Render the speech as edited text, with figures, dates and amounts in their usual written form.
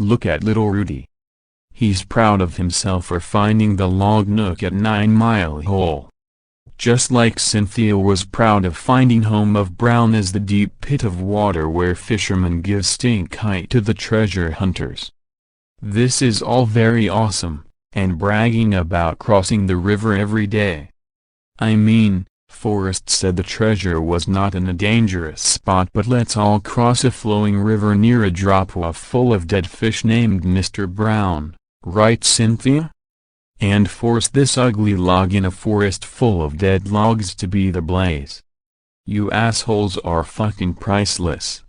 Look at little Rudy. He's proud of himself for finding the log nook at 9 Mile Hole. Just like Cynthia was proud of finding home of Brown as the deep pit of water where fishermen give stink eye to the treasure hunters. This is all very awesome, and bragging about crossing the river every day. I mean, Forrest said the treasure was not in a dangerous spot, but let's all cross a flowing river near a drop-off full of dead fish named Mr. Brown, right Cynthia? And force this ugly log in a forest full of dead logs to be the blaze. You assholes are fucking priceless.